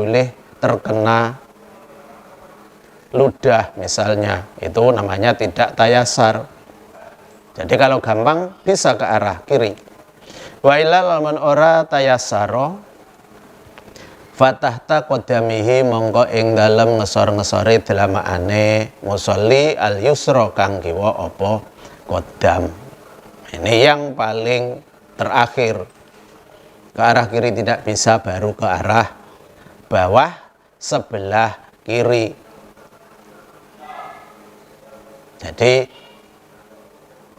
boleh terkena ludah misalnya, itu namanya tidak tayasar. Jadi kalau gampang bisa ke arah kiri. Wa illa lamun ora tayasaro fatahta qadamihi mongko ing dalem ngesor-ngesori delamaane musolli al yusra kang kiwa apa qadam. Ini yang paling terakhir. Ke arah kiri tidak bisa, baru ke arah bawah sebelah kiri. Jadi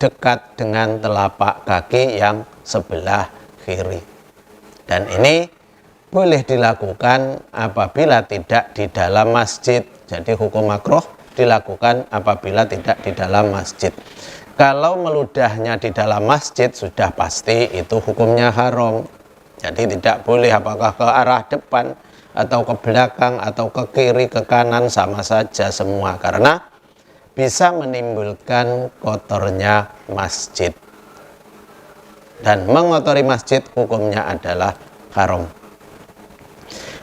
dekat dengan telapak kaki yang sebelah kiri. Dan ini boleh dilakukan apabila tidak di dalam masjid. Jadi hukum makruh dilakukan apabila tidak di dalam masjid. Kalau meludahnya di dalam masjid sudah pasti itu hukumnya haram. Jadi tidak boleh, apakah ke arah depan atau ke belakang atau ke kiri ke kanan sama saja semua, karena bisa menimbulkan kotornya masjid. Dan mengotori masjid hukumnya adalah haram.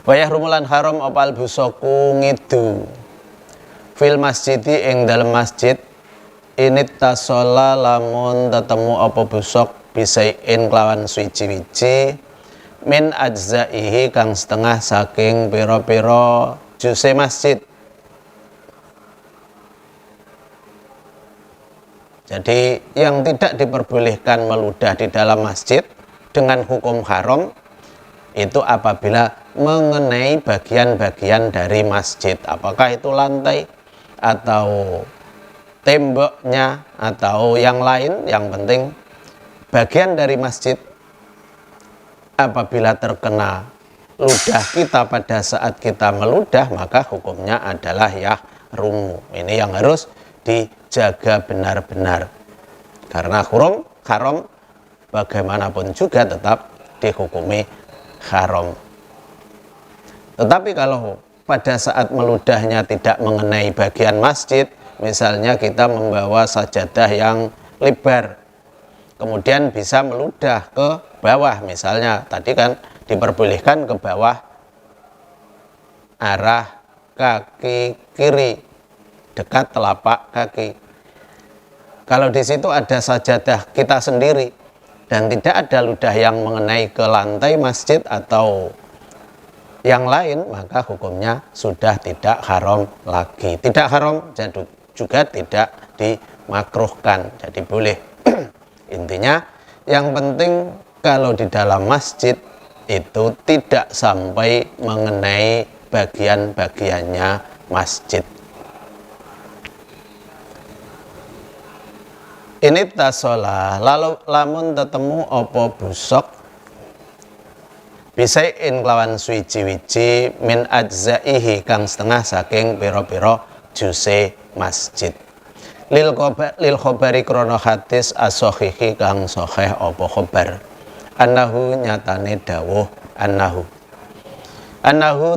Wa yahrumulan haram opal busoku ngidu fil masjidi ing dalam masjid ini tasola lamun tetemu apa busok bisain kelawan suci-wici min ajzaihi kang setengah saking piro-piro juse masjid. Jadi yang tidak diperbolehkan meludah di dalam masjid dengan hukum haram itu apabila mengenai bagian-bagian dari masjid, apakah itu lantai atau temboknya atau yang lain, yang penting bagian dari masjid apabila terkena ludah kita pada saat kita meludah, maka hukumnya adalah yahrumu. Ini yang harus dijaga benar-benar, karena haram bagaimanapun juga tetap dihukumi haram. Tetapi kalau pada saat meludahnya tidak mengenai bagian masjid, misalnya kita membawa sajadah yang lebar kemudian bisa meludah ke bawah, misalnya tadi kan diperbolehkan ke bawah arah kaki kiri dekat telapak kaki. Kalau di situ ada sajadah kita sendiri dan tidak ada ludah yang mengenai ke lantai masjid atau yang lain, maka hukumnya sudah tidak haram lagi. Tidak haram juga tidak dimakruhkan, jadi boleh. Intinya yang penting kalau di dalam masjid itu tidak sampai mengenai bagian-bagiannya masjid. Ini tasola lalu lamun tetemu opo busok bisain kelawan suci-wici min ajzaihi kang setengah saking piro-piro juse masjid lil khobari krono hadis as-sohihi kang soheh opo khobar annahu nyatane dawuh annahu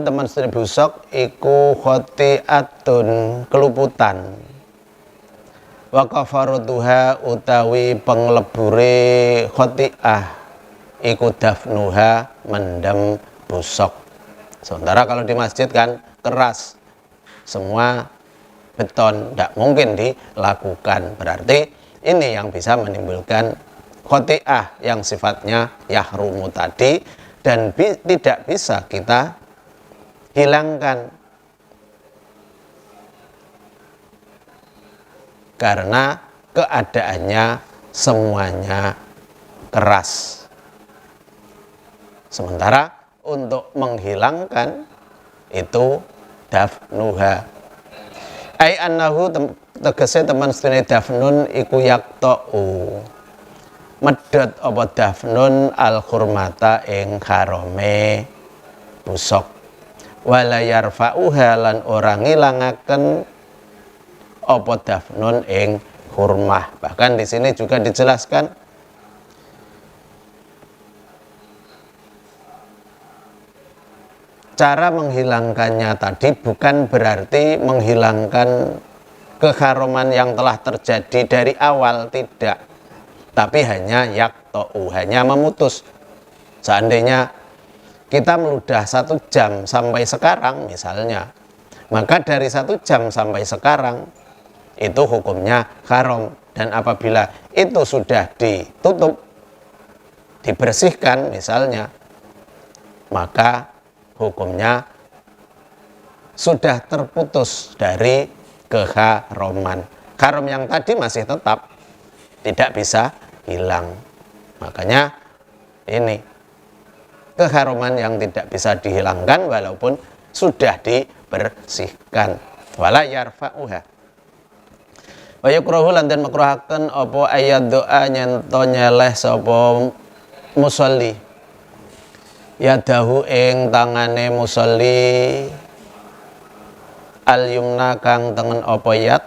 teman sedaya busok iku khotiatun keluputan wa kafaratuha utawi penglebure khotiah iku dafnuha mendem busok. Sementara kalau di masjid kan keras semua beton, tidak mungkin dilakukan. Berarti ini yang bisa menimbulkan khotiah yang sifatnya yahrumu tadi dan tidak bisa kita hilangkan karena keadaannya semuanya keras. Sementara untuk menghilangkan itu dafnuha. Ai annahu tegese teman sedene dafnun iku yaqta'u. Medhot apa dafnun al khurmata ing harame busok. Wala yarfa'uha lan ora ngilangaken apa dafnun ing hurmah. Bahkan di sini juga dijelaskan cara menghilangkannya tadi bukan berarti menghilangkan keharuman yang telah terjadi dari awal, tidak, tapi hanya yaqta'u, hanya memutus. Seandainya kita meludah 1 jam sampai sekarang misalnya, maka dari 1 jam sampai sekarang itu hukumnya haram. Dan apabila itu sudah ditutup, dibersihkan misalnya, maka hukumnya sudah terputus dari keharaman. Haram yang tadi masih tetap, tidak bisa hilang. Makanya ini keharaman yang tidak bisa dihilangkan walaupun sudah dibersihkan. Wala yarfa'uha. Wa yukrahu lan den makruhaken apa ayat doa nyento nyeleh sapa musolli yadahu ing tangane musolli al yumna kang tengen apa yat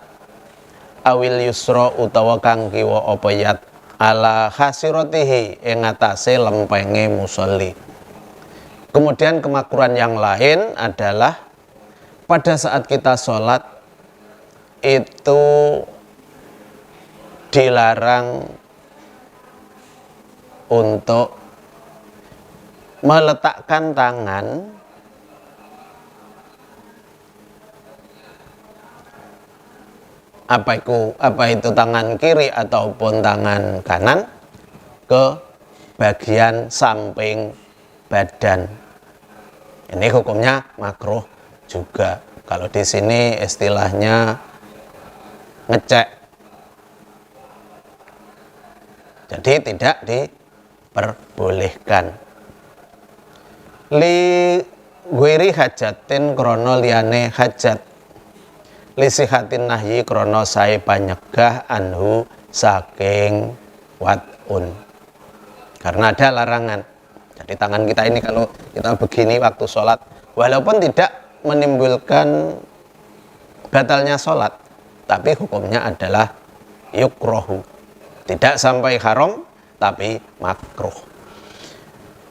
awil yusra utawa kang kiwa apa yat ala khasiratihi ing atase lempenge musolli. Kemudian kemakruhan yang lain adalah pada saat kita sholat itu dilarang untuk meletakkan tangan apa itu tangan kiri ataupun tangan kanan ke bagian samping badan. Ini hukumnya makruh juga. Kalau di sini istilahnya ngecek. Jadi tidak diperbolehkan. Li gwiri hajatin krono liyane hajat. Li sihatin nahyi krono sae panyegah anhu saking watun. Karena ada larangan. Jadi tangan kita ini kalau kita begini waktu sholat, walaupun tidak menimbulkan batalnya sholat, tapi hukumnya adalah yukrohu. Tidak sampai haram, tapi makruh.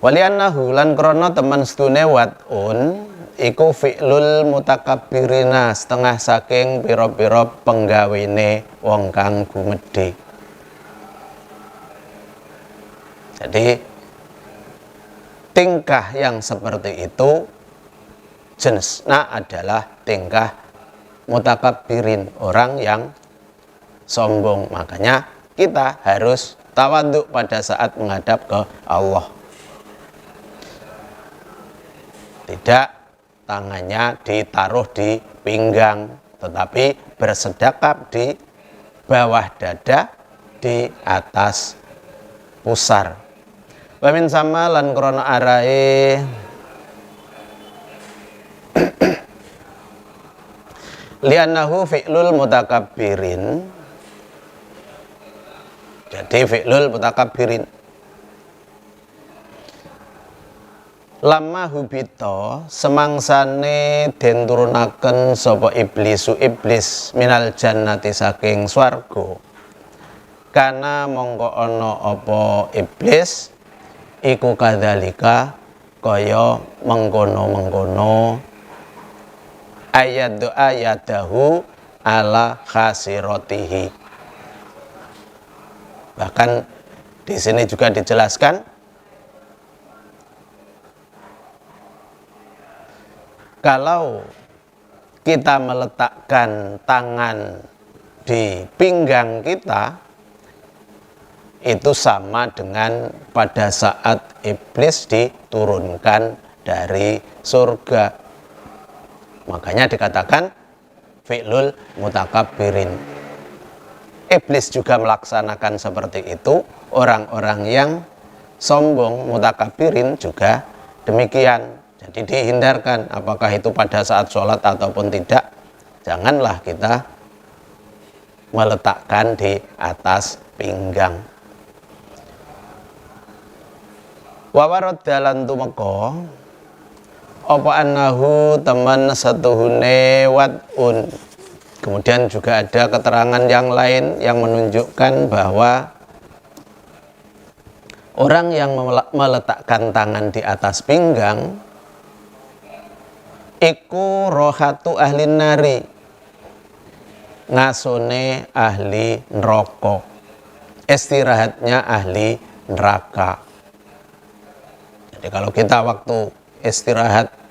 Waliannahu lan krono teman sedune watun iku fi'lul mutakabbirina setengah saking pira-pira penggawene wong kang gumedhe. Jadi tingkah yang seperti itu jenisnya adalah tingkah mutakabbirin, orang yang sombong. Makanya kita harus tawadhu pada saat menghadap ke Allah. Tidak tangannya ditaruh di pinggang, tetapi bersedekap di bawah dada, di atas pusar. Wamin sama lan krono arai li'annahu fi'lul mutakabbirin. Jadi fi'lul mutakabbirin lama hubito semangsane den turunaken sapa iblisu iblis minal jannati saking swarga. Kana mongko ana apa iblis iku kadzalika kaya mengkono-mengkono ayadahu ala khasiratihi. Bahkan di sini juga dijelaskan kalau kita meletakkan tangan di pinggang kita itu sama dengan pada saat iblis diturunkan dari surga. Makanya dikatakan fi'lul mutakabbirin. Iblis juga melaksanakan seperti itu. Orang-orang yang sombong mutakabbirin juga demikian. Jadi dihindarkan apakah itu pada saat sholat ataupun tidak. Janganlah kita meletakkan di atas pinggang. Wawarot dalan tumeka apa annahu teman satuhune watun. Kemudian juga ada keterangan yang lain yang menunjukkan bahwa orang yang meletakkan tangan di atas pinggang iku rohatu ahli nari, ngasone ahli neraka, istirahatnya ahli neraka. Jadi kalau kita waktu istirahat